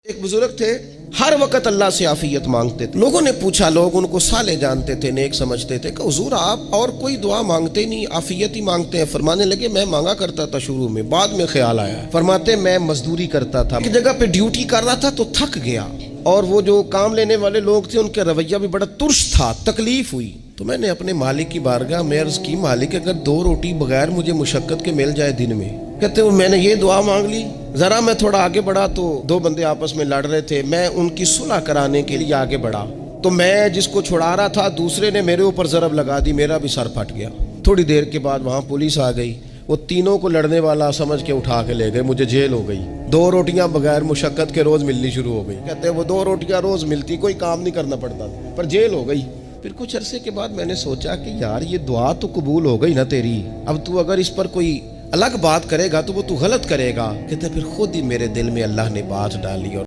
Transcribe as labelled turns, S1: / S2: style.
S1: ایک بزرگ تھے، ہر وقت اللہ سے عافیت مانگتے تھے۔ لوگوں نے پوچھا، لوگ ان کو صالح جانتے تھے، نیک سمجھتے تھے کہ حضور آپ اور کوئی دعا مانگتے نہیں، عافیت ہی مانگتے ہیں۔ فرمانے لگے میں مانگا کرتا تھا شروع میں، بعد میں خیال آیا۔ فرماتے میں مزدوری کرتا تھا، ایک جگہ پہ ڈیوٹی کر رہا تھا تو تھک گیا، اور وہ جو کام لینے والے لوگ تھے ان کا رویہ بھی بڑا ترش تھا، تکلیف ہوئی۔ تو میں نے اپنے مالک کی بارگاہ میں عرض کی، مالک اگر 2 روٹی بغیر مجھے مشقت کے مل جائے دن میں۔ کہتے ہیں میں نے یہ دعا مانگ لی، ذرا میں تھوڑا آگے بڑھا تو 2 بندے آپس میں لڑ رہے تھے، میں ان کی صلح کرانے کے لیے آگے بڑھا تو میں جس کو چھڑا رہا تھا دوسرے نے میرے اوپر ضرب لگا دی، میرا بھی سر پھٹ گیا۔ تھوڑی دیر کے بعد وہاں پولیس آ گئی، وہ تینوں کو لڑنے والا سمجھ کے اٹھا کے لے گئے، مجھے جیل ہو گئی۔ 2 روٹیاں بغیر مشقت کے روز ملنی شروع ہو گئی۔ کہتے ہیں وہ 2 روٹیاں روز ملتی، کوئی کام نہیں کرنا پڑتا، پر جیل ہو گئی۔ پھر کچھ عرصے کے بعد میں نے سوچا کہ یار یہ دعا تو قبول ہو گئی نا تیری، اب تو اگر اس پر کوئی الگ بات کرے گا تو وہ تو غلط کرے گا۔ کہتے پھر خود ہی میرے دل میں اللہ نے بات ڈالی اور